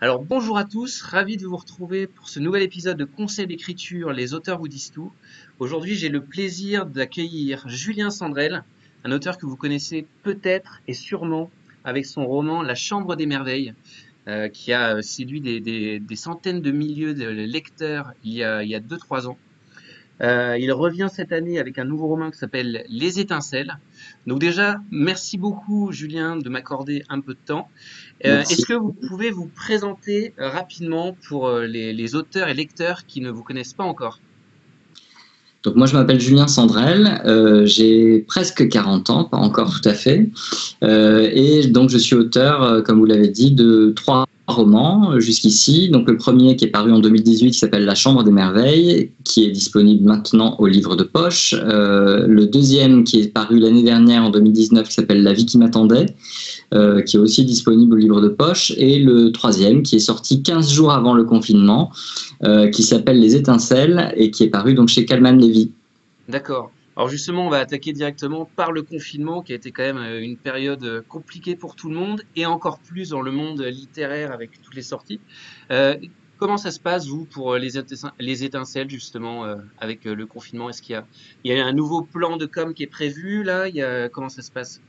Alors bonjour à tous, ravi de vous retrouver pour ce nouvel épisode de Conseil d'écriture, les auteurs vous disent tout. Aujourd'hui j'ai le plaisir d'accueillir Julien Sandrel, un auteur que vous connaissez peut-être et sûrement avec son roman La Chambre des Merveilles, qui a séduit des centaines de milliers de lecteurs il y a 2-3 ans. Il revient cette année avec un nouveau roman qui s'appelle Les Étincelles. Donc déjà, merci beaucoup Julien de m'accorder un peu de temps. Merci. Est-ce que vous pouvez vous présenter rapidement pour les auteurs et lecteurs qui ne vous connaissent pas encore? Donc moi je m'appelle Julien Sandrel, j'ai presque 40 ans, pas encore tout à fait, et donc je suis auteur, comme vous l'avez dit, de 3 romans jusqu'ici. Donc le premier qui est paru en 2018 qui s'appelle La Chambre des Merveilles, qui est disponible maintenant au livre de poche. Le deuxième qui est paru l'année dernière en 2019 qui s'appelle La vie qui m'attendait, qui est aussi disponible au livre de poche, et le troisième qui est sorti 15 jours avant le confinement, qui s'appelle Les Étincelles et qui est paru donc chez Calman Levy. D'accord. Alors justement, on va attaquer directement par le confinement qui a été quand même une période compliquée pour tout le monde et encore plus dans le monde littéraire avec toutes les sorties. Euh, Comment ça se passe, vous, pour les étincelles, justement, avec le confinement? Est-ce qu'il y a un nouveau plan de com qui est prévu, là? Comment ça se passe?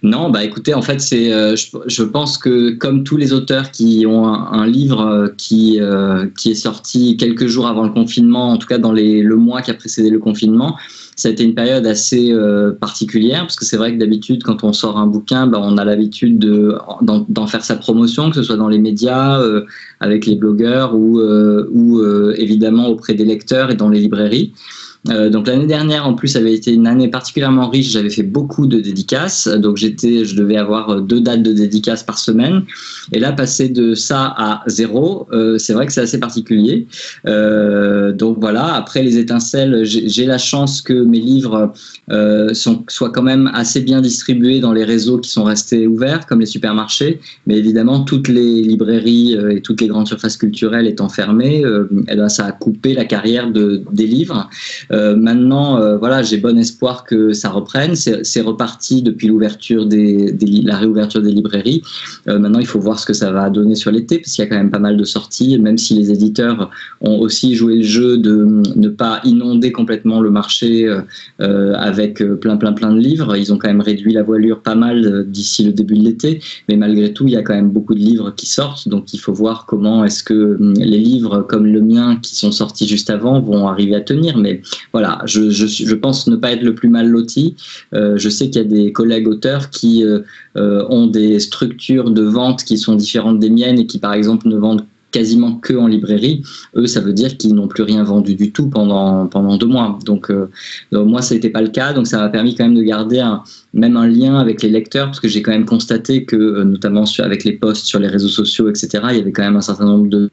Non, bah écoutez, en fait, je pense que comme tous les auteurs qui ont un livre qui est sorti quelques jours avant le confinement, en tout cas dans le mois qui a précédé le confinement, ça a été une période assez particulière, parce que c'est vrai que d'habitude, quand on sort un bouquin, bah, on a l'habitude d'en faire sa promotion, que ce soit dans les médias, avec les blogueurs ou évidemment auprès des lecteurs et dans les librairies. Donc l'année dernière, en plus, avait été une année particulièrement riche. J'avais fait beaucoup de dédicaces, donc je devais avoir 2 dates de dédicaces par semaine. Et là, passer de ça à 0, c'est vrai que c'est assez particulier. Donc voilà. Après les étincelles, j'ai la chance que mes livres soient quand même assez bien distribués dans les réseaux qui sont restés ouverts, comme les supermarchés. Mais évidemment, toutes les librairies et toutes les grandes surfaces culturelles étant fermées, eh ben, ça a coupé la carrière des livres. Maintenant, voilà, j'ai bon espoir que ça reprenne. C'est reparti depuis la réouverture des librairies. Maintenant, il faut voir ce que ça va donner sur l'été, parce qu'il y a quand même pas mal de sorties, même si les éditeurs ont aussi joué le jeu de ne pas inonder complètement le marché avec plein de livres. Ils ont quand même réduit la voilure pas mal d'ici le début de l'été, mais malgré tout, il y a quand même beaucoup de livres qui sortent, donc il faut voir comment est-ce que les livres comme le mien qui sont sortis juste avant vont arriver à tenir. Mais voilà, je pense ne pas être le plus mal loti. Je sais qu'il y a des collègues auteurs qui ont des structures de vente qui sont différentes des miennes et qui, par exemple, ne vendent quasiment que en librairie. Eux, ça veut dire qu'ils n'ont plus rien vendu du tout pendant 2 mois. Donc moi, ça n'était pas le cas. Donc ça m'a permis quand même de garder même un lien avec les lecteurs, parce que j'ai quand même constaté que, notamment avec les posts sur les réseaux sociaux, etc., il y avait quand même un certain nombre de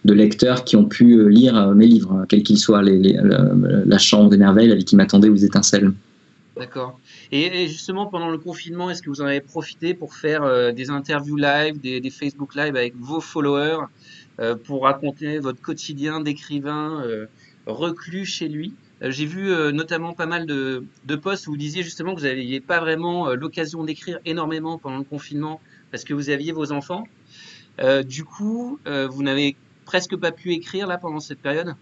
lecteurs qui ont pu lire mes livres, quels qu'ils soient, La Chambre des Merveilles, La vie qui m'attendait ou Les Étincelles. D'accord. Et justement, pendant le confinement, est-ce que vous en avez profité pour faire des interviews live, des Facebook live avec vos followers, pour raconter votre quotidien d'écrivain reclus chez lui? J'ai vu notamment pas mal de posts où vous disiez justement que vous n'aviez pas vraiment l'occasion d'écrire énormément pendant le confinement parce que vous aviez vos enfants. Du coup, vous n'avez presque pas pu écrire là pendant cette période?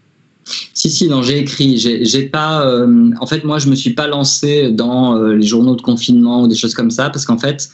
Si, non, j'ai écrit. J'ai pas. En fait, moi, je me suis pas lancé dans les journaux de confinement ou des choses comme ça, parce qu'en fait,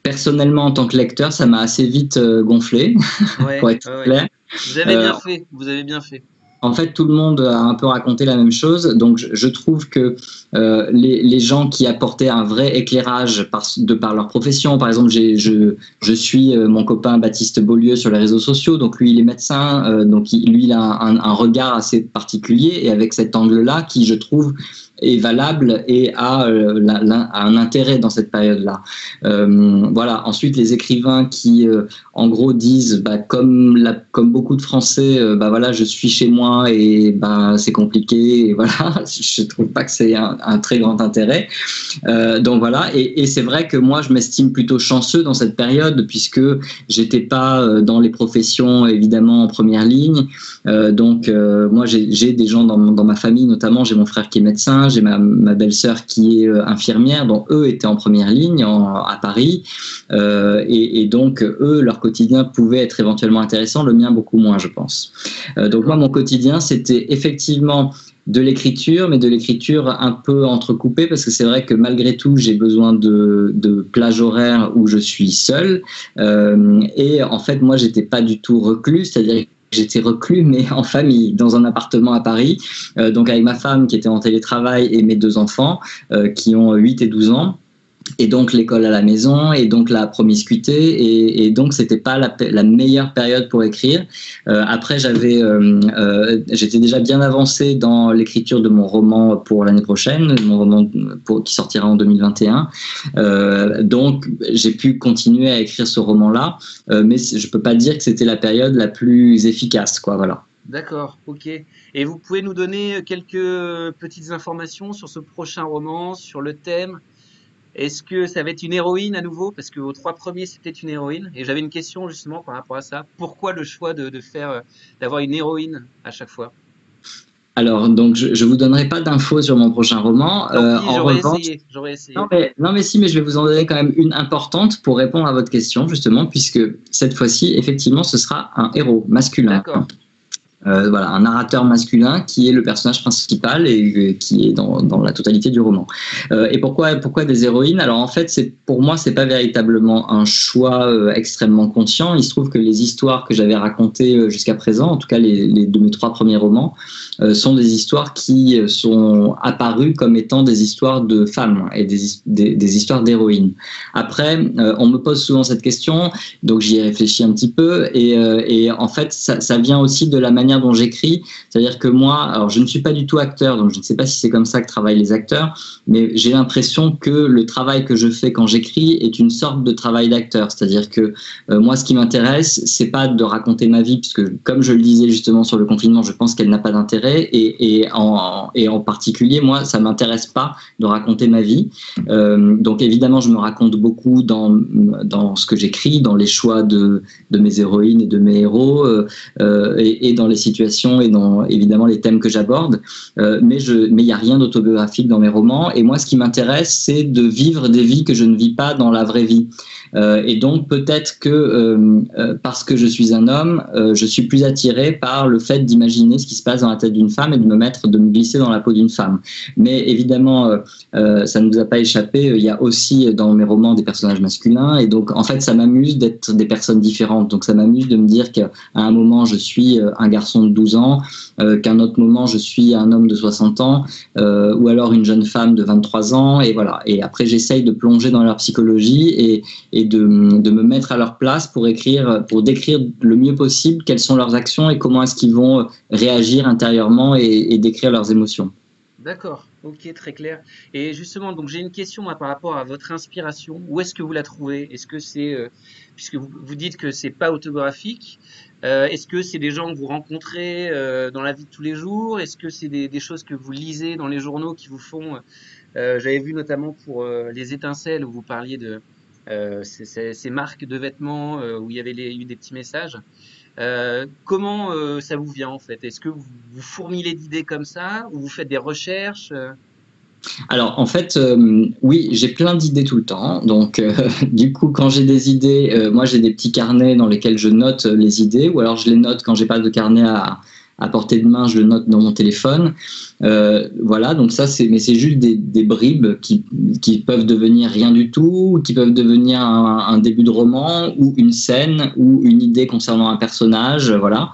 personnellement, en tant que lecteur, ça m'a assez vite gonflé, pour Ouais, être ouais, ouais. clair. Vous avez Euh, bien fait, vous avez bien fait. En fait, tout le monde a un peu raconté la même chose. Donc, je trouve que les gens qui apportaient un vrai éclairage de par leur profession, par exemple, je suis mon copain Baptiste Beaulieu sur les réseaux sociaux. Donc, lui, il est médecin. Donc, lui, il a un regard assez particulier. Et avec cet angle-là, qui, je trouve, est valable et a un intérêt dans cette période-là. Voilà. Ensuite, les écrivains qui, en gros, disent, bah, comme beaucoup de Français, bah voilà, je suis chez moi et bah c'est compliqué. Et voilà, je trouve pas que c'est un très grand intérêt. Donc voilà, et c'est vrai que moi, je m'estime plutôt chanceux dans cette période, puisque j'étais pas dans les professions évidemment en première ligne. Donc moi, j'ai des gens dans ma famille, notamment j'ai mon frère qui est médecin. j'ai ma belle-sœur qui est infirmière, donc eux étaient en première ligne à Paris, et donc eux, leur quotidien pouvait être éventuellement intéressant, le mien beaucoup moins, je pense. Donc moi, mon quotidien, c'était effectivement de l'écriture, mais de l'écriture un peu entrecoupée, parce que c'est vrai que malgré tout, j'ai besoin de plages horaires où je suis seul, et en fait, moi, j'étais pas du tout reclus, c'est-à-dire j'étais reclus, mais en famille, dans un appartement à Paris, donc avec ma femme qui était en télétravail et mes 2 enfants qui ont 8 et 12 ans. Et donc l'école à la maison, et donc la promiscuité, et donc c'était pas la meilleure période pour écrire. Après, j'étais déjà bien avancé dans l'écriture de mon roman pour l'année prochaine, mon roman qui sortira en 2021. Donc j'ai pu continuer à écrire ce roman-là, mais je peux pas dire que c'était la période la plus efficace, quoi. Voilà. D'accord, ok. Et vous pouvez nous donner quelques petites informations sur ce prochain roman, sur le thème? Est-ce que ça va être une héroïne à nouveau? Parce que vos 3 premiers, c'était une héroïne. Et j'avais une question justement par rapport à ça. Pourquoi le choix d'avoir une héroïne à chaque fois? Alors, donc, je vous donnerai pas d'infos sur mon prochain roman. Tant pis, En revanche, j'aurais essayé. non, mais si, mais je vais vous en donner quand même une importante pour répondre à votre question, justement, puisque cette fois-ci, effectivement, ce sera un héros masculin. D'accord. Voilà, un narrateur masculin qui est le personnage principal et qui est dans la totalité du roman. Et pourquoi des héroïnes? Alors en fait, pour moi, c'est pas véritablement un choix extrêmement conscient. Il se trouve que les histoires que j'avais racontées jusqu'à présent, en tout cas les de mes 3 premiers romans, sont des histoires qui sont apparues comme étant des histoires de femmes et des histoires d'héroïnes. Après, on me pose souvent cette question, donc j'y ai réfléchi un petit peu, et en fait, ça vient aussi de la manière dont j'écris, c'est-à-dire que moi, alors je ne suis pas du tout acteur, donc je ne sais pas si c'est comme ça que travaillent les acteurs, mais j'ai l'impression que le travail que je fais quand j'écris est une sorte de travail d'acteur, c'est-à-dire que moi, ce qui m'intéresse, c'est pas de raconter ma vie, puisque comme je le disais justement sur le confinement, je pense qu'elle n'a pas d'intérêt, et en particulier, moi, ça m'intéresse pas de raconter ma vie. Donc évidemment, je me raconte beaucoup dans ce que j'écris, dans les choix de mes héroïnes et de mes héros, et dans les situations et dans évidemment les thèmes que j'aborde, mais il n'y a rien d'autobiographique dans mes romans, et moi ce qui m'intéresse, c'est de vivre des vies que je ne vis pas dans la vraie vie. Et donc peut-être que parce que je suis un homme, je suis plus attiré par le fait d'imaginer ce qui se passe dans la tête d'une femme et de me glisser dans la peau d'une femme. Mais évidemment, ça ne nous a pas échappé, il y a aussi dans mes romans des personnages masculins, et donc en fait ça m'amuse d'être des personnes différentes. Donc ça m'amuse de me dire qu'à un moment je suis un garçon de 12 ans, qu'à un autre moment je suis un homme de 60 ans, ou alors une jeune femme de 23 ans, et voilà. Et après j'essaye de plonger dans leur psychologie et de me mettre à leur place pour décrire le mieux possible quelles sont leurs actions et comment est-ce qu'ils vont réagir intérieurement et décrire leurs émotions. D'accord, ok, très clair. Et justement, donc j'ai une question moi, par rapport à votre inspiration. Où est-ce que vous la trouvez? Est-ce que c'est, puisque vous dites que c'est pas autobiographique, est-ce que c'est des gens que vous rencontrez dans la vie de tous les jours? Est-ce que c'est des choses que vous lisez dans les journaux qui vous font... j'avais vu notamment pour les étincelles où vous parliez de ces marques de vêtements où il y avait eu des petits messages. Comment ça vous vient en fait? Est-ce que vous fourmillez d'idées comme ça ou vous faites des recherches? Alors en fait, oui, j'ai plein d'idées tout le temps. Donc du coup, quand j'ai des idées, moi j'ai des petits carnets dans lesquels je note les idées, ou alors je les note quand j'ai pas de carnet à portée de main, je le note dans mon téléphone. Voilà, donc ça, c'est juste des bribes qui peuvent devenir rien du tout, qui peuvent devenir un début de roman, ou une scène, ou une idée concernant un personnage, voilà.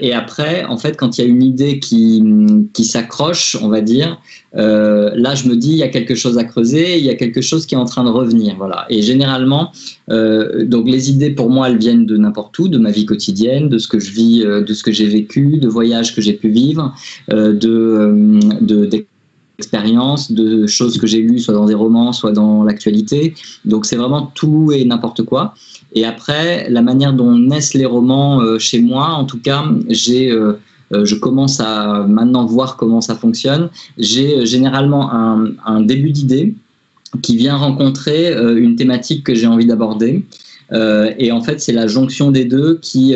Et après, en fait, quand il y a une idée qui s'accroche, on va dire, là, je me dis, il y a quelque chose à creuser, il y a quelque chose qui est en train de revenir, voilà. Et généralement, donc les idées, pour moi, elles viennent de n'importe où, de ma vie quotidienne, de ce que je vis, de ce que j'ai vécu, de voyages que j'ai pu vivre, d'expériences, de choses que j'ai lues, soit dans des romans, soit dans l'actualité. Donc c'est vraiment tout et n'importe quoi. Et après, la manière dont naissent les romans chez moi, en tout cas, je commence à maintenant voir comment ça fonctionne. J'ai généralement un début d'idée qui vient rencontrer une thématique que j'ai envie d'aborder. Et en fait, c'est la jonction des deux qui...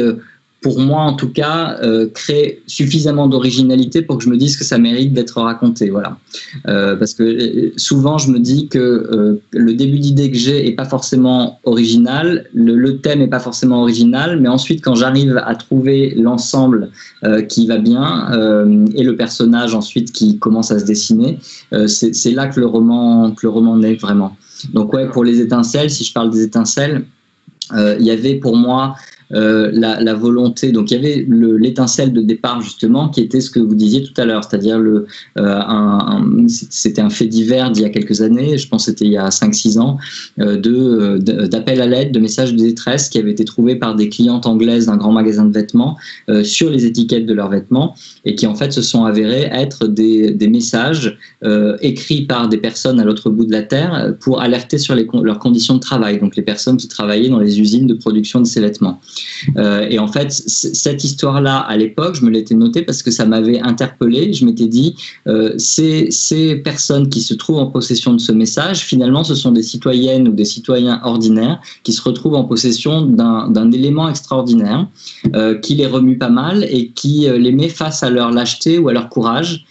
pour moi en tout cas, crée suffisamment d'originalité pour que je me dise que ça mérite d'être raconté. Voilà. Parce que souvent, je me dis que le début d'idée que j'ai est pas forcément original, le thème est pas forcément original, mais ensuite, quand j'arrive à trouver l'ensemble qui va bien et le personnage ensuite qui commence à se dessiner, c'est là que le roman naît vraiment. Donc ouais, pour les étincelles, si je parle des étincelles, il y avait pour moi la volonté, donc il y avait l'étincelle de départ justement qui était ce que vous disiez tout à l'heure, c'est-à-dire c'était un fait divers d'il y a quelques années, je pense que c'était il y a 5-6 ans, d'appel à l'aide, de messages de détresse qui avaient été trouvés par des clientes anglaises d'un grand magasin de vêtements sur les étiquettes de leurs vêtements et qui en fait se sont avérés être des messages écrits par des personnes à l'autre bout de la terre pour alerter sur leurs conditions de travail, donc les personnes qui travaillaient dans les usines de production de ces vêtements. Et en fait, cette histoire-là, à l'époque, je me l'étais notée parce que ça m'avait interpellé. Je m'étais dit, ces personnes qui se trouvent en possession de ce message, finalement, ce sont des citoyennes ou des citoyens ordinaires qui se retrouvent en possession d'un élément extraordinaire qui les remue pas mal et qui les met face à leur lâcheté ou à leur courage.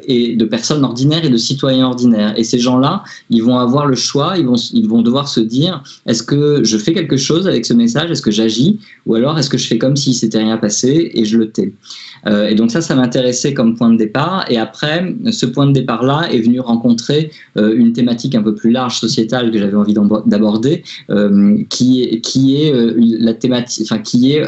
Et de personnes ordinaires et de citoyens ordinaires. Et ces gens-là, ils vont avoir le choix, ils vont devoir se dire, est-ce que je fais quelque chose avec ce message, est-ce que j'agis, ou alors est-ce que je fais comme s'il s'était rien passé et je le tais. Et donc ça m'intéressait comme point de départ. Et après, ce point de départ-là est venu rencontrer une thématique un peu plus large, sociétale, que j'avais envie d'aborder, qui est la thématique, enfin qui est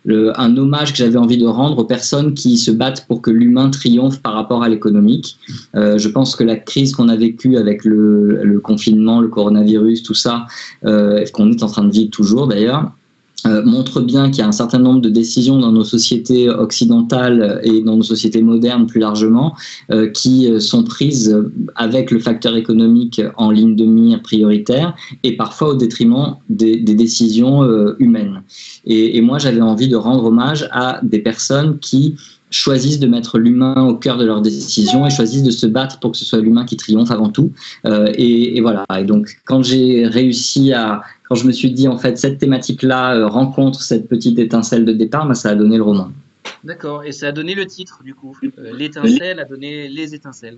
un hommage que j'avais envie de rendre aux personnes qui se battent pour que l'humain triomphe par rapport à l'économique. Je pense que la crise qu'on a vécue avec le confinement, le coronavirus, tout ça, qu'on est en train de vivre toujours d'ailleurs, montre bien qu'il y a un certain nombre de décisions dans nos sociétés occidentales et dans nos sociétés modernes plus largement qui sont prises avec le facteur économique en ligne de mire prioritaire et parfois au détriment des décisions humaines. Et moi, j'avais envie de rendre hommage à des personnes qui choisissent de mettre l'humain au cœur de leurs décisions et choisissent de se battre pour que ce soit l'humain qui triomphe avant tout. Et voilà. Et donc, quand je me suis dit, en fait, cette thématique-là rencontre cette petite étincelle de départ, ça a donné le roman. D'accord. Et ça a donné le titre, du coup. L'étincelle a donné les étincelles.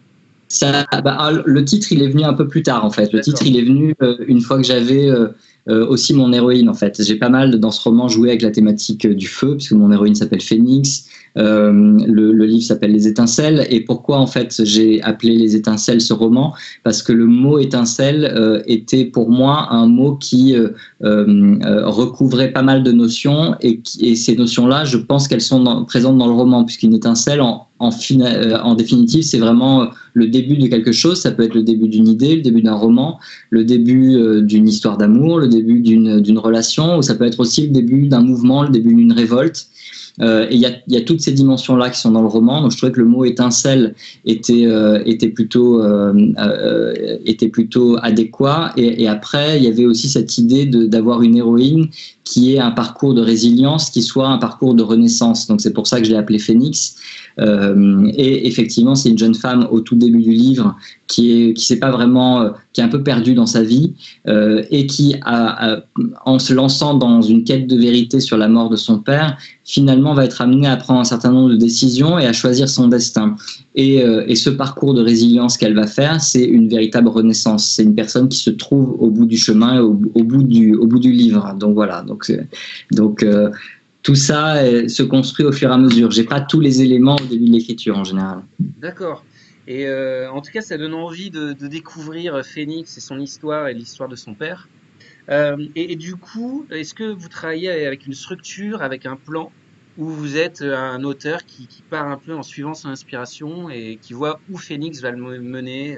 Le titre, il est venu un peu plus tard, en fait. Le titre, il est venu une fois que j'avais aussi mon héroïne, en fait. J'ai pas mal, dans ce roman, joué avec la thématique du feu, puisque mon héroïne s'appelle Phénix. Le livre s'appelle Les étincelles. Et pourquoi, en fait, j'ai appelé Les étincelles ce roman? Parce que le mot étincelle était pour moi un mot qui recouvrait pas mal de notions. Et ces notions-là, je pense qu'elles sont présentes dans le roman, puisqu'une étincelle, en définitive, c'est vraiment le début de quelque chose. Ça peut être le début d'une idée, le début d'un roman, le début d'une histoire d'amour, le début d'une relation, ou ça peut être aussi le début d'un mouvement, le début d'une révolte. Et il y a toutes ces dimensions-là qui sont dans le roman. Donc je trouvais que le mot étincelle était plutôt adéquat. Et après, il y avait aussi cette idée d'avoir une héroïne qui ait un parcours de résilience, qui soit un parcours de renaissance. Donc c'est pour ça que je l'ai appelée Phénix. Et effectivement, c'est une jeune femme au tout début du livre qui sait pas vraiment, qui est un peu perdue dans sa vie et qui, en se lançant dans une quête de vérité sur la mort de son père, finalement va être amenée à prendre un certain nombre de décisions et à choisir son destin. Et ce parcours de résilience qu'elle va faire, c'est une véritable renaissance. C'est une personne qui se trouve au bout du chemin, au bout du livre. Donc voilà. Donc tout ça se construit au fur et à mesure. J'ai pas tous les éléments au début de l'écriture en général. D'accord. Et en tout cas, ça donne envie de découvrir Phénix et son histoire et l'histoire de son père. Et du coup, est-ce que vous travaillez avec une structure, avec un plan, où vous êtes un auteur qui part un peu en suivant son inspiration et qui voit où Phénix va le mener,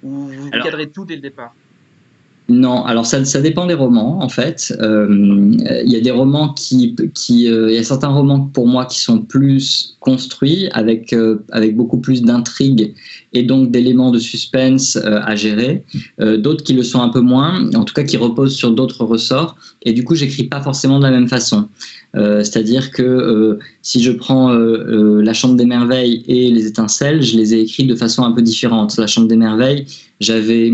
où vous cadrez tout dès le départ? Non, alors ça dépend des romans en fait. Il y a des romans il y a certains romans pour moi qui sont plus construits avec beaucoup plus d'intrigue et donc d'éléments de suspense à gérer. D'autres qui le sont un peu moins, en tout cas qui reposent sur d'autres ressorts. Et du coup, j'écris pas forcément de la même façon. C'est-à-dire que si je prends La Chambre des Merveilles et Les Étincelles, je les ai écrits de façon un peu différente. La Chambre des Merveilles, j'avais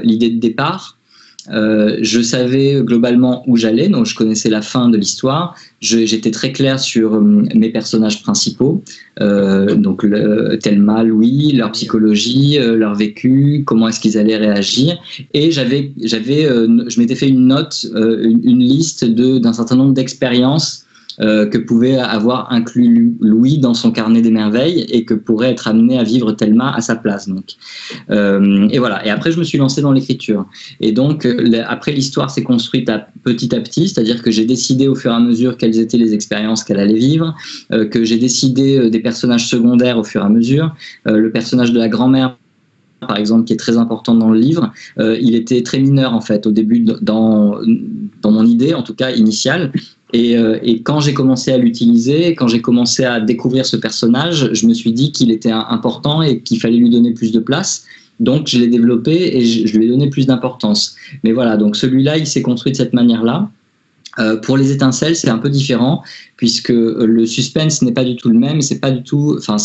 l'idée de départ. Je savais globalement où j'allais, donc je connaissais la fin de l'histoire. J'étais très clair sur mes personnages principaux, donc Thelma, Louis, leur psychologie, leur vécu, comment est-ce qu'ils allaient réagir. Et je m'étais fait une note, une liste d'un certain nombre d'expériences que pouvait avoir inclus Louis dans son carnet des merveilles et que pourrait être amené à vivre Thelma à sa place. Donc. Et voilà. Et après, je me suis lancé dans l'écriture. Et donc, après, l'histoire s'est construite petit à petit, c'est-à-dire que j'ai décidé au fur et à mesure quelles étaient les expériences qu'elle allait vivre, que j'ai décidé des personnages secondaires au fur et à mesure. Le personnage de la grand-mère, par exemple, qui est très important dans le livre, il était très mineur en fait au début dans mon idée, en tout cas initiale. Et quand j'ai commencé à l'utiliser, quand j'ai commencé à découvrir ce personnage, je me suis dit qu'il était important et qu'il fallait lui donner plus de place. Donc, je l'ai développé et je lui ai donné plus d'importance. Mais voilà, donc celui-là, il s'est construit de cette manière-là. Pour les étincelles, c'est un peu différent puisque le suspense n'est pas du tout le même. C'est pas du tout. Enfin,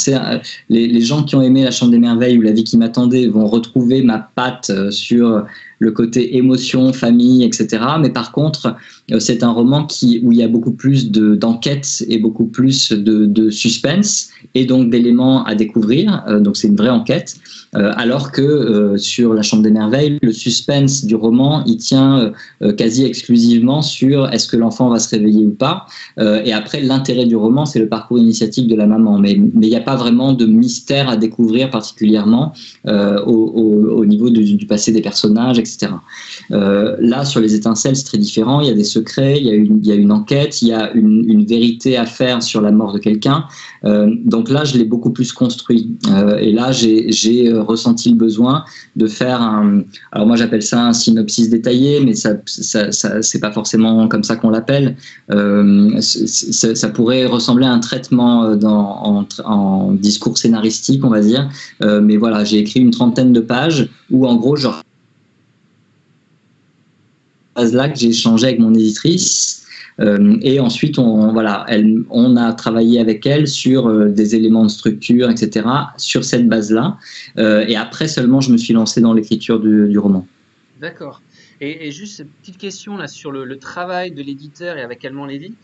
les gens qui ont aimé La Chambre des Merveilles ou La vie qui m'attendait vont retrouver ma patte sur le côté émotion, famille, etc. Mais par contre, c'est un roman où il y a beaucoup plus d'enquête et beaucoup plus de suspense et donc d'éléments à découvrir. Donc c'est une vraie enquête. Alors que sur La Chambre des Merveilles, le suspense du roman, il tient quasi exclusivement sur est-ce que l'enfant va se réveiller ou pas. Et après, l'intérêt du roman, c'est le parcours initiatique de la maman. Mais il n'y a pas vraiment de mystère à découvrir particulièrement au niveau du passé des personnages, etc. Là, sur les étincelles, c'est très différent. Il y a des secrets, il y a une enquête, il y a une vérité à faire sur la mort de quelqu'un. Donc là, je l'ai beaucoup plus construit. Et là, j'ai ressenti le besoin de faire alors moi j'appelle ça un synopsis détaillé, mais ça c'est pas forcément comme ça qu'on l'appelle. Ça pourrait ressembler à un traitement en discours scénaristique, on va dire. Mais voilà, j'ai écrit une 30aine de pages où en gros là que j'ai échangé avec mon éditrice. Et ensuite, on a travaillé avec elle sur des éléments de structure, etc., sur cette base-là. Et après seulement, je me suis lancé dans l'écriture du roman. D'accord. Et juste une petite question là sur le travail de l'éditeur et avec Calment Lévy.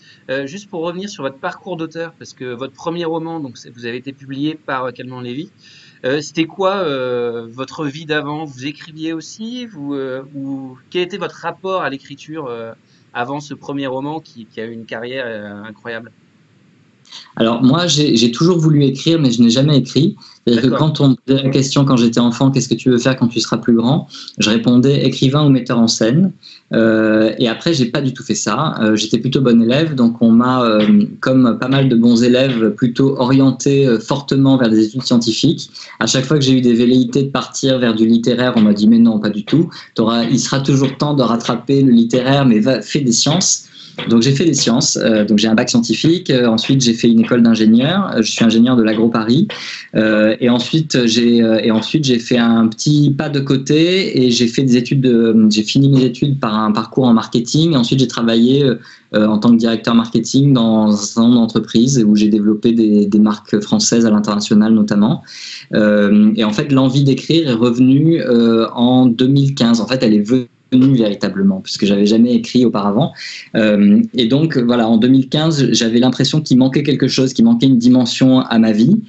Juste pour revenir sur votre parcours d'auteur, parce que votre premier roman, donc vous avez été publié par Calment Lévy. C'était quoi votre vie d'avant? Vous écriviez aussi ou quel était votre rapport à l'écriture avant ce premier roman qui a eu une carrière incroyable? Alors moi, j'ai toujours voulu écrire, mais je n'ai jamais écrit. C'est-à-dire que quand on me posait la question quand j'étais enfant, qu'est-ce que tu veux faire quand tu seras plus grand, je répondais écrivain ou metteur en scène. Et après, j'ai pas du tout fait ça. J'étais plutôt bon élève, donc on m'a, comme pas mal de bons élèves, plutôt orienté fortement vers des études scientifiques. À chaque fois que j'ai eu des velléités de partir vers du littéraire, on m'a dit mais non, pas du tout. Il sera toujours temps de rattraper le littéraire, mais fais des sciences. Donc j'ai fait des sciences, donc j'ai un bac scientifique, ensuite j'ai fait une école d'ingénieur, je suis ingénieur de l'Agro-Paris, et ensuite j'ai fait un petit pas de côté et j'ai fini mes études par un parcours en marketing, et ensuite j'ai travaillé en tant que directeur marketing dans un certain nombre d'entreprises où j'ai développé des marques françaises à l'international notamment, et en fait l'envie d'écrire est revenue en 2015, en fait elle est venue véritablement, puisque j'avais jamais écrit auparavant. Et donc, voilà, en 2015, j'avais l'impression qu'il manquait quelque chose, qu'il manquait une dimension à ma vie.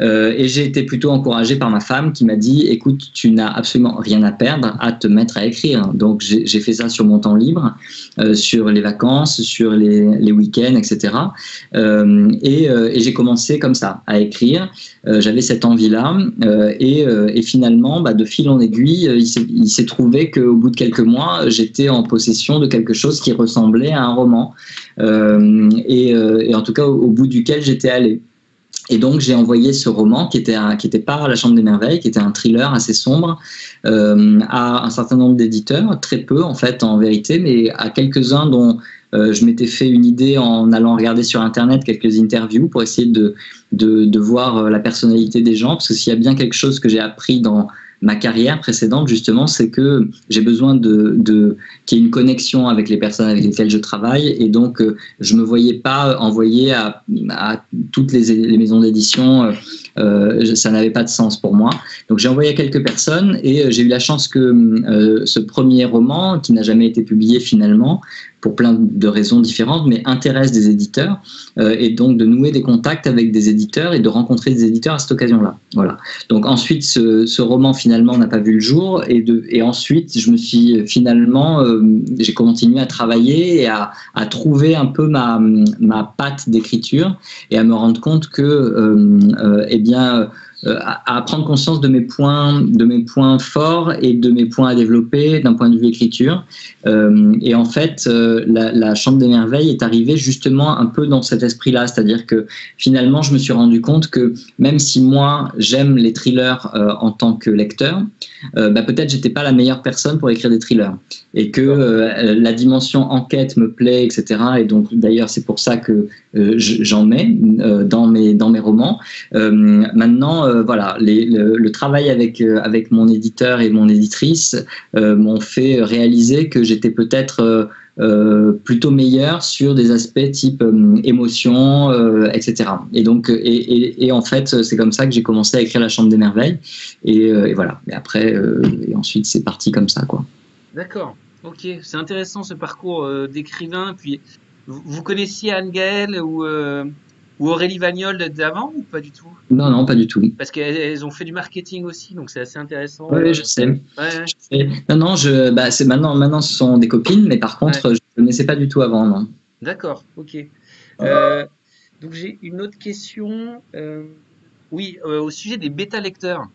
Et j'ai été plutôt encouragé par ma femme qui m'a dit, écoute, tu n'as absolument rien à perdre à te mettre à écrire. Donc, j'ai fait ça sur mon temps libre, sur les vacances, sur les week-ends, etc. Et j'ai commencé comme ça, à écrire. J'avais cette envie-là. Et finalement, de fil en aiguille, il s'est trouvé qu'au bout de quelques mois, j'étais en possession de quelque chose qui ressemblait à un roman, et en tout cas au bout duquel j'étais allé. Et donc j'ai envoyé ce roman qui était pas La Chambre des Merveilles, qui était un thriller assez sombre, à un certain nombre d'éditeurs, très peu en fait en vérité, mais à quelques-uns dont je m'étais fait une idée en allant regarder sur internet quelques interviews pour essayer de voir la personnalité des gens, parce que s'il y a bien quelque chose que j'ai appris dans ma carrière précédente, justement, c'est que j'ai besoin qu'il y ait une connexion avec les personnes avec lesquelles je travaille, et donc je me voyais pas envoyer à toutes les maisons d'édition ça n'avait pas de sens pour moi. Donc j'ai envoyé à quelques personnes et j'ai eu la chance que ce premier roman, qui n'a jamais été publié finalement, pour plein de raisons différentes, mais intéresse des éditeurs, et donc de nouer des contacts avec des éditeurs et de rencontrer des éditeurs à cette occasion-là. Voilà. Donc ensuite, ce roman finalement n'a pas vu le jour, et ensuite, je me suis finalement, j'ai continué à travailler et à trouver un peu ma patte d'écriture et à me rendre compte que, eh bien, à prendre conscience de mes points forts et de mes points à développer d'un point de vue écriture. Et en fait, la Chambre des Merveilles est arrivée justement un peu dans cet esprit-là, c'est-à-dire que finalement, je me suis rendu compte que même si moi, j'aime les thrillers en tant que lecteur, peut-être j'étais pas la meilleure personne pour écrire des thrillers, et que la dimension enquête me plaît, etc. Et donc d'ailleurs, c'est pour ça que j'en mets dans mes romans. Maintenant, voilà, le travail avec mon éditeur et mon éditrice m'ont fait réaliser que j'étais peut-être plutôt meilleur sur des aspects type émotion, etc. Et donc, et en fait, c'est comme ça que j'ai commencé à écrire La Chambre des Merveilles. Et voilà. Et après, et ensuite, c'est parti comme ça, quoi. D'accord. Ok. C'est intéressant ce parcours d'écrivain. Puis, vous connaissiez Anne Gaëlle ou Aurélie Vagnol d'avant ou pas du tout? Non, pas du tout. Parce qu'elles ont fait du marketing aussi, donc c'est assez intéressant. Oui, je sais. Ouais. Je sais. Non, c'est maintenant, ce sont des copines, mais par contre, je ne connaissais pas du tout avant, non. D'accord, ok. Donc j'ai une autre question. Oui, au sujet des bêta-lecteurs.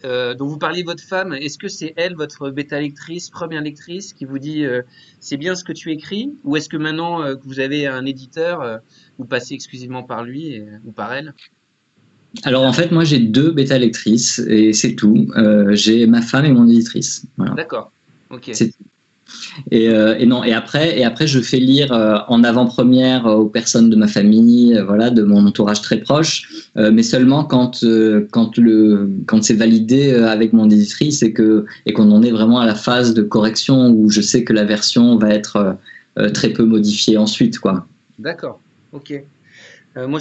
Donc vous parliez de votre femme. Est-ce que c'est elle, votre bêta-lectrice, première lectrice, qui vous dit c'est bien ce que tu écris? Ou est-ce que maintenant que vous avez un éditeur, vous passez exclusivement par lui ou par elle? Alors en fait, moi j'ai 2 bêta-lectrices et c'est tout. J'ai ma femme et mon éditrice. Voilà. D'accord, ok. C'est tout. Et après je fais lire en avant-première aux personnes de ma famille, voilà, de mon entourage très proche, mais seulement quand c'est validé avec mon éditrice et qu'on en est vraiment à la phase de correction où je sais que la version va être très peu modifiée ensuite, quoi. D'accord, ok. Moi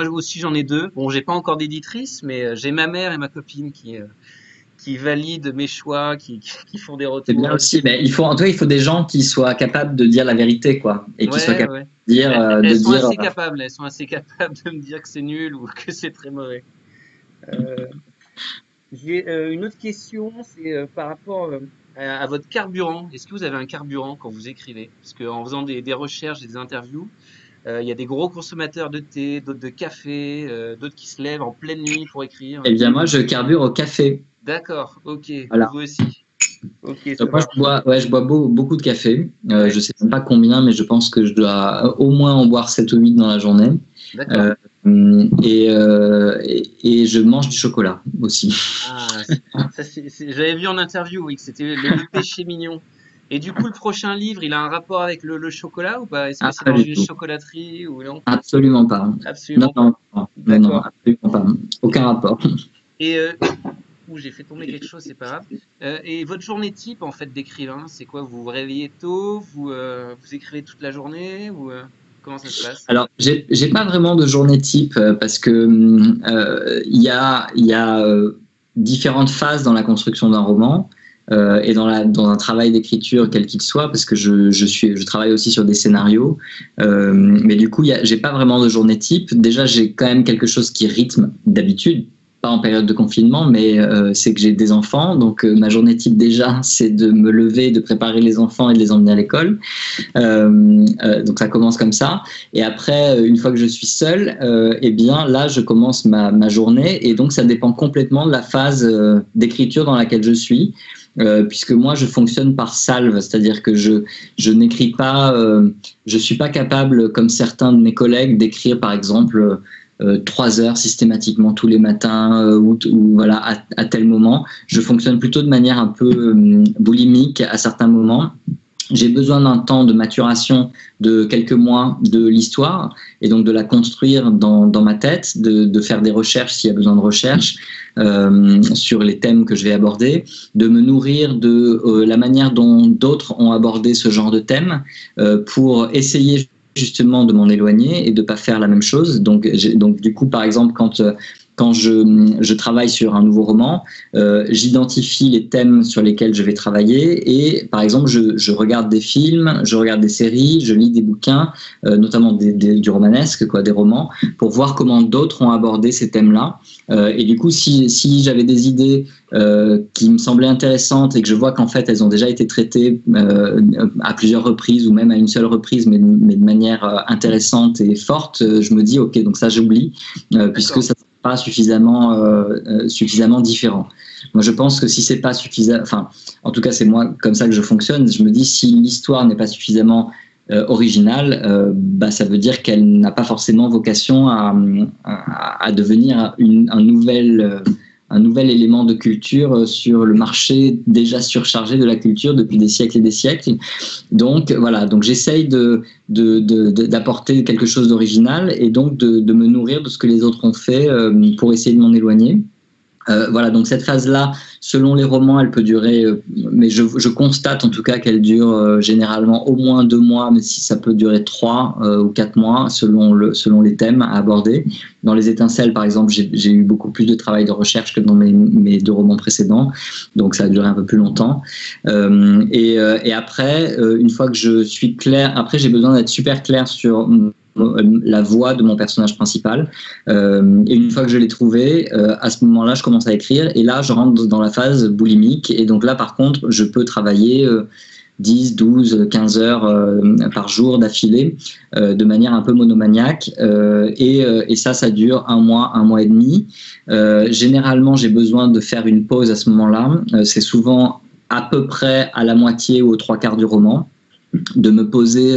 aussi j'en ai 2. Bon, j'ai pas encore d'éditrice, mais j'ai ma mère et ma copine qui valident mes choix, qui font des retours. C'est bien aussi, mais il faut des gens qui soient capables de dire la vérité, quoi, et qui soient capables de dire. Elles sont assez capables de me dire que c'est nul ou que c'est très mauvais. J'ai une autre question, c'est par rapport à votre carburant. Est-ce que vous avez un carburant quand vous écrivez? Parce qu'en faisant des recherches et des interviews, il y a des gros consommateurs de thé, d'autres de café, d'autres qui se lèvent en pleine nuit pour écrire. Eh bien, moi, je carbure au café. D'accord, ok. Voilà. Vous aussi. Ok. Donc moi, je bois beaucoup de café. Je sais même pas combien, mais je pense que je dois au moins en boire 7 ou 8 dans la journée. D'accord. Et je mange du chocolat aussi. Ah, j'avais vu en interview, oui, que c'était le péché mignon. Et du coup, le prochain livre, il a un rapport avec le chocolat ou pas? Est-ce que c'est dans une chocolaterie ou non? Absolument pas. Absolument non, absolument pas. Aucun rapport. Et j'ai fait tomber quelque chose, c'est pas grave. Et votre journée type en fait d'écrivain, c'est quoi? Vous vous réveillez tôt, vous écrivez toute la journée ou comment ça se passe? Alors, j'ai pas vraiment de journée type parce que il y a différentes phases dans la construction d'un roman. Et dans un travail d'écriture quel qu'il soit, parce que je travaille aussi sur des scénarios, mais du coup j'ai pas vraiment de journée type. Déjà j'ai quand même quelque chose qui rythme d'habitude, pas en période de confinement, mais c'est que j'ai des enfants, donc ma journée type déjà c'est de me lever, de préparer les enfants et de les emmener à l'école, donc ça commence comme ça. Et après une fois que je suis seul, eh bien là je commence ma journée, et donc ça dépend complètement de la phase d'écriture dans laquelle je suis. Puisque moi je fonctionne par salve, c'est-à-dire que je n'écris pas, je suis pas capable comme certains de mes collègues d'écrire par exemple 3 heures systématiquement tous les matins ou voilà à tel moment. Je fonctionne plutôt de manière un peu boulimique à certains moments. J'ai besoin d'un temps de maturation de quelques mois de l'histoire et donc de la construire dans ma tête, de faire des recherches s'il y a besoin de recherches sur les thèmes que je vais aborder, de me nourrir de la manière dont d'autres ont abordé ce genre de thème pour essayer justement de m'en éloigner et de pas faire la même chose. Donc du coup, par exemple, quand quand je travaille sur un nouveau roman, j'identifie les thèmes sur lesquels je vais travailler et par exemple je regarde des films, je regarde des séries, je lis des bouquins, notamment du romanesque, quoi, des romans, pour voir comment d'autres ont abordé ces thèmes-là. Et du coup, si j'avais des idées qui me semblaient intéressantes et que je vois qu'en fait elles ont déjà été traitées à plusieurs reprises ou même à une seule reprise, mais de manière intéressante et forte, je me dis ok, donc ça j'oublie puisque ça pas suffisamment différent. Moi, je pense que si c'est pas suffisant, enfin, en tout cas, c'est moi comme ça que je fonctionne. Je me dis si l'histoire n'est pas suffisamment originale, ça veut dire qu'elle n'a pas forcément vocation à devenir un nouvel élément de culture sur le marché déjà surchargé de la culture depuis des siècles et des siècles. Donc voilà, donc j'essaye d'apporter quelque chose d'original et donc de me nourrir de ce que les autres ont fait pour essayer de m'en éloigner. Voilà, donc cette phase-là, selon les romans, elle peut durer, mais je constate en tout cas qu'elle dure généralement au moins 2 mois, mais si ça peut durer 3 ou 4 mois selon les thèmes à aborder. Dans Les Étincelles, par exemple, j'ai eu beaucoup plus de travail de recherche que dans mes 2 romans précédents, donc ça a duré un peu plus longtemps. Et après, une fois que je suis clair, après j'ai besoin d'être super clair sur la voix de mon personnage principal et une fois que je l'ai trouvé, à ce moment-là je commence à écrire et là je rentre dans la phase boulimique et donc là par contre je peux travailler 10, 12, 15 heures par jour d'affilée de manière un peu monomaniaque et ça dure 1 mois, 1 mois et demi. Généralement j'ai besoin de faire une pause à ce moment-là, c'est souvent à peu près à la moitié ou aux 3/4 du roman, de me poser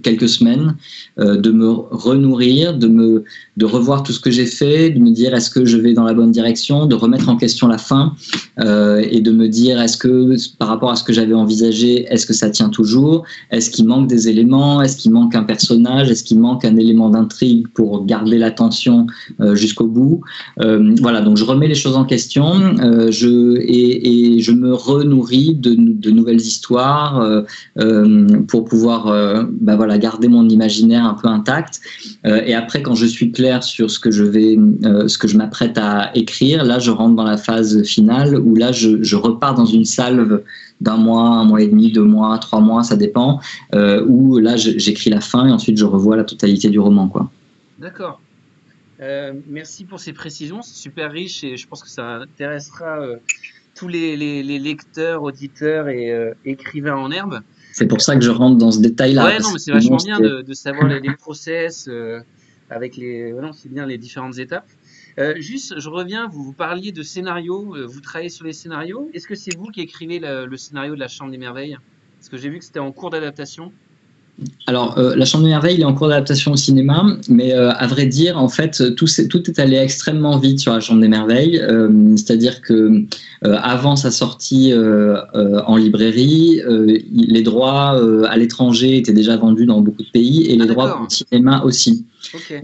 quelques semaines, de me renourrir, de revoir tout ce que j'ai fait, de me dire est-ce que je vais dans la bonne direction, de remettre en question la fin et de me dire est-ce que par rapport à ce que j'avais envisagé, est-ce que ça tient toujours, est-ce qu'il manque des éléments, est-ce qu'il manque un personnage, est-ce qu'il manque un élément d'intrigue pour garder l'attention jusqu'au bout. Voilà, donc je remets les choses en question et je me renourris de nouvelles histoires pour pouvoir garder mon imaginaire un peu intact. Et après, quand je suis clair sur ce que je m'apprête à écrire, là, je rentre dans la phase finale où là, je repars dans une salve d'1 mois, 1 mois et demi, 2 mois, 3 mois, ça dépend, où là, j'écris la fin et ensuite, je revois la totalité du roman, quoi. D'accord. Merci pour ces précisions, c'est super riche et je pense que ça intéressera tous les lecteurs, auditeurs et écrivains en herbe. C'est pour ça que je rentre dans ce détail-là. Ouais, non, mais c'est vachement bien de savoir les process avec c'est bien les différentes étapes. Juste, je reviens, vous parliez de scénario, vous travaillez sur les scénarios. Est-ce que c'est vous qui écrivez le scénario de La Chambre des Merveilles? Parce que j'ai vu que c'était en cours d'adaptation. Alors, La Chambre des Merveilles, il est en cours d'adaptation au cinéma, mais à vrai dire, en fait, tout est allé extrêmement vite sur La Chambre des Merveilles. C'est-à-dire que avant sa sortie en librairie, les droits à l'étranger étaient déjà vendus dans beaucoup de pays et les droits au cinéma aussi. Okay.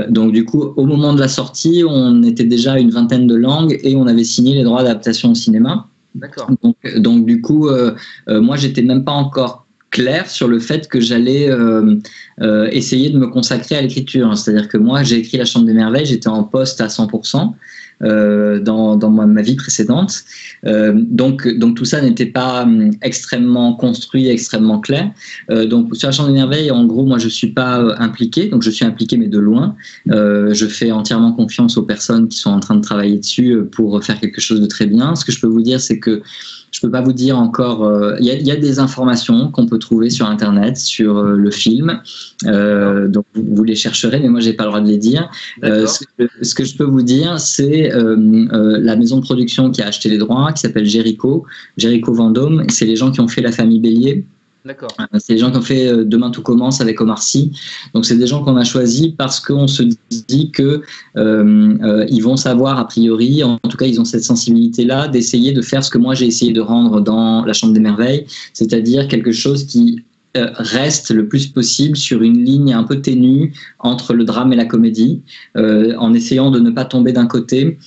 Donc du coup, au moment de la sortie, on était déjà à une 20aine de langues et on avait signé les droits d'adaptation au cinéma. D'accord. Donc du coup, moi, j'étais même pas encore clair sur le fait que j'allais essayer de me consacrer à l'écriture. C'est-à-dire que moi, j'ai écrit La Chambre des Merveilles, j'étais en poste à 100%. Dans ma vie précédente. Donc tout ça n'était pas extrêmement construit, extrêmement clair. Donc sur La Chambre des Merveilles, en gros, moi je suis pas impliqué, donc je suis impliqué mais de loin. Je fais entièrement confiance aux personnes qui sont en train de travailler dessus pour faire quelque chose de très bien. Ce que je peux vous dire, c'est que je peux pas vous dire encore. Il y a des informations qu'on peut trouver sur Internet sur le film. Donc vous les chercherez, mais moi j'ai pas le droit de les dire. Ce que je peux vous dire, c'est la maison de production qui a acheté les droits, qui s'appelle Jericho Vendôme. C'est les gens qui ont fait La Famille Bélier. D'accord. C'est les gens qui ont fait Demain tout commence avec Omar Sy. Donc c'est des gens qu'on a choisis parce qu'on se dit que ils vont savoir a priori, en tout cas ils ont cette sensibilité-là d'essayer de faire ce que moi j'ai essayé de rendre dans La Chambre des Merveilles, c'est-à-dire quelque chose qui reste le plus possible sur une ligne un peu ténue entre le drame et la comédie, en essayant de ne pas tomber d'un côté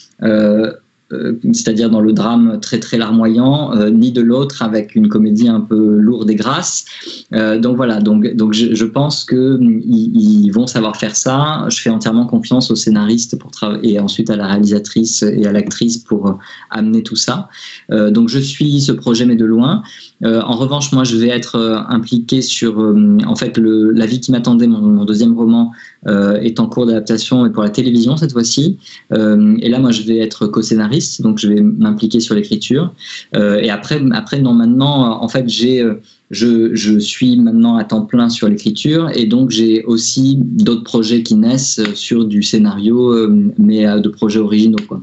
c'est-à-dire dans le drame très très larmoyant, ni de l'autre avec une comédie un peu lourde et grasse. Donc voilà, donc je pense qu'ils vont savoir faire ça. Je fais entièrement confiance aux scénaristes et ensuite à la réalisatrice et à l'actrice pour amener tout ça. Donc je suis ce projet mais de loin. En revanche, moi je vais être impliqué sur en fait La vie qui m'attendait, mon deuxième roman est en cours d'adaptation et pour la télévision cette fois-ci. Et là, moi, je vais être co-scénariste, donc je vais m'impliquer sur l'écriture. Et après, non, maintenant, en fait, je suis maintenant à temps plein sur l'écriture et donc j'ai aussi d'autres projets qui naissent sur du scénario, mais de projets originaux, quoi.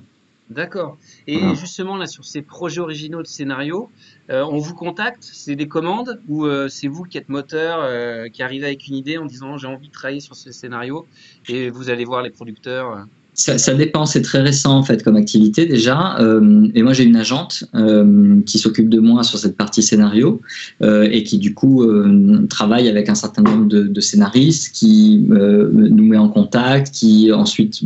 D'accord. Et justement, là, sur ces projets originaux de scénario, on vous contacte, c'est des commandes ou c'est vous qui êtes moteur, qui arrivez avec une idée en disant j'ai envie de travailler sur ce scénario et vous allez voir les producteurs Ça dépend, c'est très récent en fait comme activité déjà. Et moi j'ai une agente qui s'occupe de moi sur cette partie scénario et qui du coup travaille avec un certain nombre de scénaristes, qui nous met en contact, qui ensuite,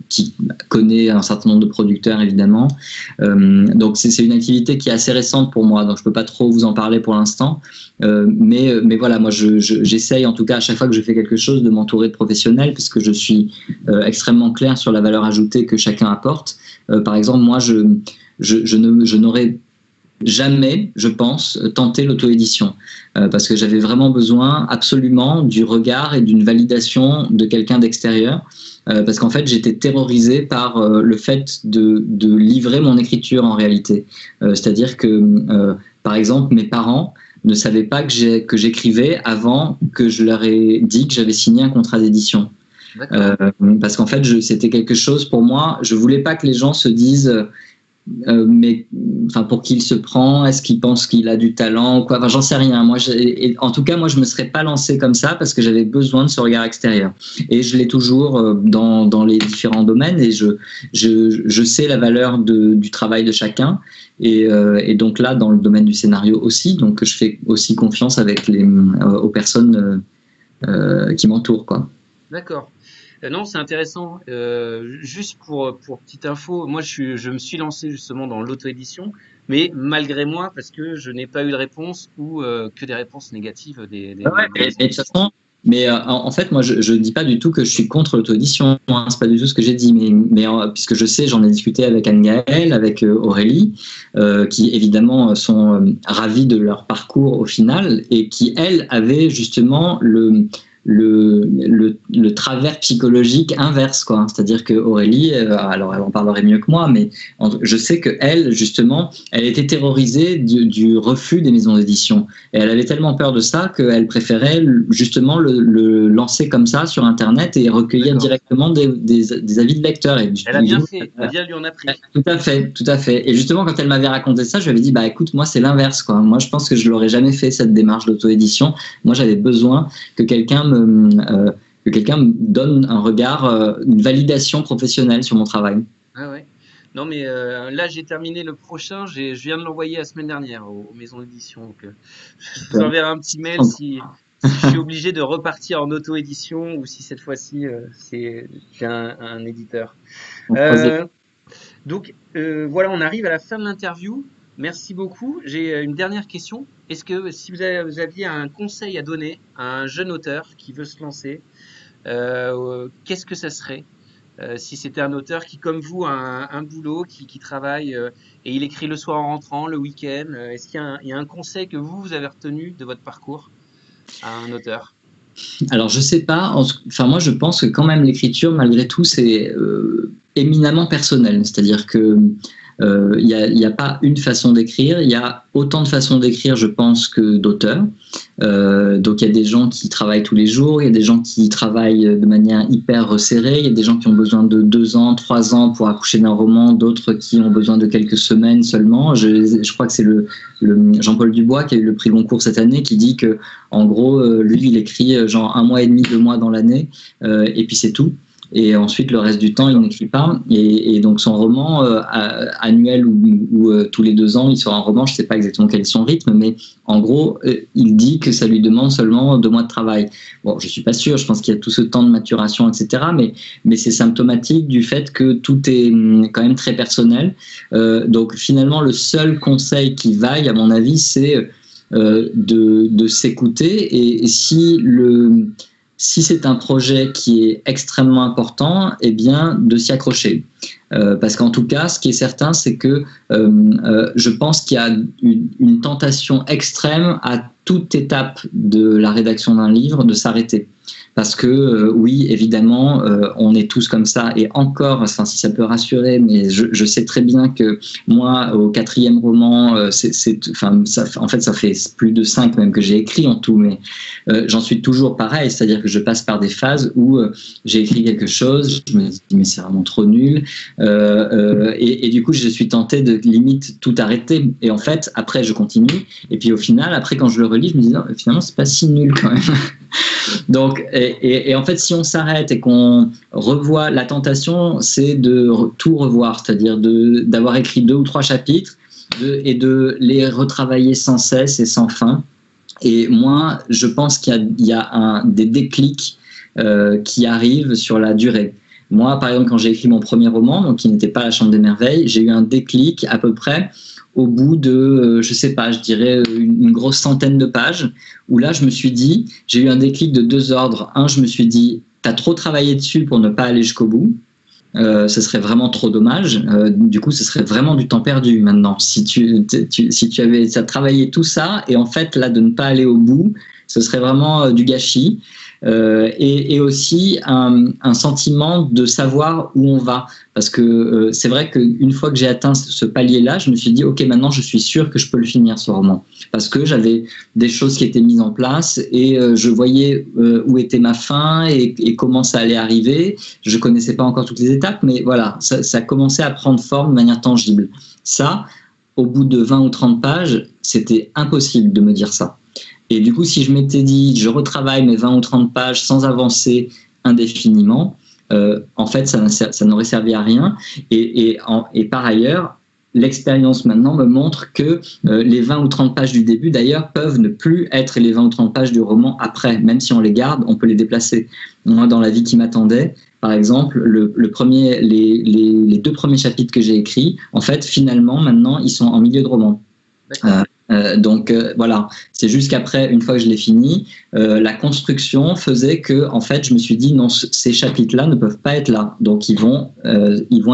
qui connaît un certain nombre de producteurs évidemment. Donc c'est une activité qui est assez récente pour moi, donc je peux pas trop vous en parler pour l'instant. Mais voilà, moi j'essaye en tout cas à chaque fois que je fais quelque chose de m'entourer de professionnels parce que je suis extrêmement clair sur la valeur ajoutée que chacun apporte. Par exemple, moi je n'aurais jamais, je pense, tenté l'auto-édition parce que j'avais vraiment besoin absolument du regard et d'une validation de quelqu'un d'extérieur. Parce qu'en fait, j'étais terrorisé par le fait de livrer mon écriture en réalité. C'est-à-dire que, par exemple, mes parents ne savaient pas que j'écrivais avant que je leur ai dit que j'avais signé un contrat d'édition. Parce qu'en fait, c'était quelque chose pour moi, je voulais pas que les gens se disent mais pour qui il se prend, est-ce qu'il pense qu'il a du talent ou quoi, j'en sais rien. Moi, en tout cas, moi, je me serais pas lancé comme ça parce que j'avais besoin de ce regard extérieur. Et je l'ai toujours dans les différents domaines et je sais la valeur du travail de chacun. Et donc là, dans le domaine du scénario aussi, donc je fais aussi confiance aux personnes qui m'entourent, quoi. D'accord. Non, c'est intéressant. Juste pour petite info, moi je me suis lancé justement dans l'auto-édition, mais malgré moi parce que je n'ai pas eu de réponse ou que des réponses négatives des et de toute façon, mais en fait, moi je dis pas du tout que je suis contre l'auto-édition, hein, c'est pas du tout ce que j'ai dit, mais puisque je sais, j'en ai discuté avec Anne-Gaëlle, avec Aurélie, qui évidemment sont ravis de leur parcours au final et qui elles avaient justement le travers psychologique inverse, quoi. C'est-à-dire que Aurélie, alors elle en parlerait mieux que moi, mais je sais que elle, justement, elle était terrorisée du refus des maisons d'édition. Et elle avait tellement peur de ça qu'elle préférait justement le lancer comme ça sur Internet et recueillir directement des avis de lecteurs. Et elle a bien fait, bien lui en a pris. Tout à fait. Et justement, quand elle m'avait raconté ça, je lui avais dit, écoute, moi c'est l'inverse, quoi. Moi, je pense que je l'aurais jamais fait cette démarche d'auto-édition. Moi, j'avais besoin que quelqu'un me donne un regard, une validation professionnelle sur mon travail. Ah ouais. Non mais là j'ai terminé le prochain, je viens de l'envoyer la semaine dernière aux maisons d'édition. Donc je vous enverrai un petit mail si je suis obligé de repartir en auto-édition ou si cette fois-ci j'ai un éditeur. Donc voilà, on arrive à la fin de l'interview. Merci beaucoup. J'ai une dernière question. Est-ce que si vous aviez un conseil à donner à un jeune auteur qui veut se lancer, qu'est-ce que ça serait si c'était un auteur qui, comme vous, a un boulot, qui travaille et il écrit le soir en rentrant, le week-end, est-ce qu'il y a un conseil que vous avez retenu de votre parcours à un auteur? Alors, je sais pas. Moi, je pense que quand même l'écriture, malgré tout, c'est éminemment personnel. C'est-à-dire que il n'y a pas une façon d'écrire, il y a autant de façons d'écrire, je pense, que d'auteurs. Donc il y a des gens qui travaillent tous les jours, il y a des gens qui travaillent de manière hyper resserrée, il y a des gens qui ont besoin de 2 ans, 3 ans pour accoucher d'un roman, d'autres qui ont besoin de quelques semaines seulement. Je crois que c'est le Jean-Paul Dubois qui a eu le prix Goncourt cette année qui dit que en gros lui il écrit genre 1 mois et demi, 2 mois dans l'année et puis c'est tout. et ensuite le reste du temps il n'écrit pas, et donc son roman annuel ou tous les 2 ans il sort un roman, je ne sais pas exactement quel est son rythme, mais en gros il dit que ça lui demande seulement 2 mois de travail. Bon, je ne suis pas sûr, je pense qu'il y a tout ce temps de maturation, etc., mais c'est symptomatique du fait que tout est quand même très personnel. Donc finalement le seul conseil qui vaille à mon avis c'est de s'écouter, et si c'est un projet qui est extrêmement important, eh bien de s'y accrocher. Parce qu'en tout cas, ce qui est certain, c'est que je pense qu'il y a une tentation extrême à toute étape de la rédaction d'un livre de s'arrêter. Parce que oui, évidemment, on est tous comme ça, et encore, enfin, si ça peut rassurer, mais je sais très bien que moi, au 4e roman, en fait, ça fait plus de 5 même que j'ai écrit en tout, mais j'en suis toujours pareil, c'est-à-dire que je passe par des phases où j'ai écrit quelque chose, je me dis mais c'est vraiment trop nul, et du coup, je suis tenté de limite tout arrêter, et en fait, après, je continue, et puis au final, après, quand je le relis, je me dis non, finalement, c'est pas si nul quand même. Donc, et en fait, si on s'arrête et qu'on revoit, la tentation, c'est de tout revoir, c'est-à-dire d'avoir écrit 2 ou 3 chapitres et de les retravailler sans cesse et sans fin. Et moi, je pense qu'il y a des déclics qui arrivent sur la durée. Moi, par exemple, quand j'ai écrit mon premier roman, donc qui n'était pas La Chambre des Merveilles, j'ai eu un déclic à peu près au bout de, je sais pas, je dirais une grosse centaine de pages, où là, je me suis dit, j'ai eu un déclic de 2 ordres. Un, je me suis dit, t'as trop travaillé dessus pour ne pas aller jusqu'au bout. Ce serait vraiment trop dommage. Du coup, ce serait vraiment du temps perdu maintenant. Si tu avais travaillé tout ça, et en fait, là, de ne pas aller au bout, ce serait vraiment du gâchis. Et aussi un sentiment de savoir où on va, parce que c'est vrai qu'une fois que j'ai atteint ce palier-là, je me suis dit ok, maintenant je suis sûr que je peux le finir, ce roman, parce que j'avais des choses qui étaient mises en place, et je voyais où était ma fin et comment ça allait arriver. Je connaissais pas encore toutes les étapes, mais voilà, ça commençait à prendre forme de manière tangible. Ça, au bout de 20 ou 30 pages, c'était impossible de me dire ça. Et du coup, si je m'étais dit, je retravaille mes 20 ou 30 pages sans avancer indéfiniment, en fait, ça n'aurait servi à rien. Et par ailleurs, l'expérience maintenant me montre que les 20 ou 30 pages du début, d'ailleurs, peuvent ne plus être les 20 ou 30 pages du roman après. Même si on les garde, on peut les déplacer. Moi, dans La vie qui m'attendait, par exemple, les 2 premiers chapitres que j'ai écrits, en fait, finalement, maintenant, ils sont en milieu de roman. Donc voilà, c'est juste qu'après, une fois que je l'ai fini, la construction faisait que, en fait, je me suis dit non, ces chapitres-là ne peuvent pas être là, donc ils vont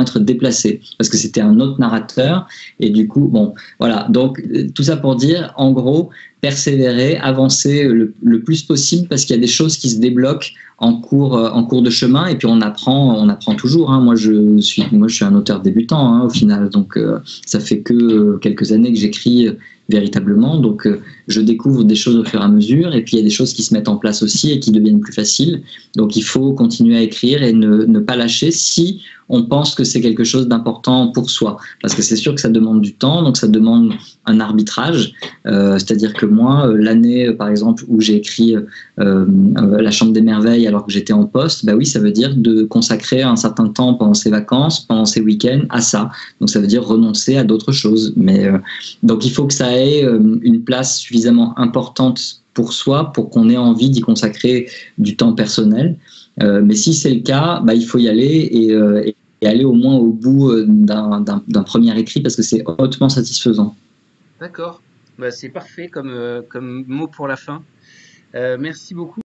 être déplacés, parce que c'était un autre narrateur, et du coup, bon, voilà. Donc tout ça pour dire, en gros, persévérer, avancer le plus possible, parce qu'il y a des choses qui se débloquent en cours de chemin, et puis on apprend toujours. Hein. Moi, je suis un auteur débutant, hein, au final, donc ça fait que quelques années que j'écris véritablement, donc je découvre des choses au fur et à mesure, et puis il y a des choses qui se mettent en place aussi et qui deviennent plus faciles, donc il faut continuer à écrire et ne pas lâcher si on pense que c'est quelque chose d'important pour soi, parce que c'est sûr que ça demande du temps, donc ça demande un arbitrage, c'est-à-dire que moi, l'année par exemple où j'ai écrit La Chambre des Merveilles alors que j'étais en poste, bah oui, ça veut dire de consacrer un certain temps pendant ses vacances, pendant ses week-ends à ça, donc ça veut dire renoncer à d'autres choses, mais donc il faut que ça ait une place suffisamment importante pour soi, pour qu'on ait envie d'y consacrer du temps personnel. Mais si c'est le cas, bah, il faut y aller et aller au moins au bout d'un premier écrit, parce que c'est hautement satisfaisant. D'accord, bah, c'est parfait comme mot pour la fin. Merci beaucoup.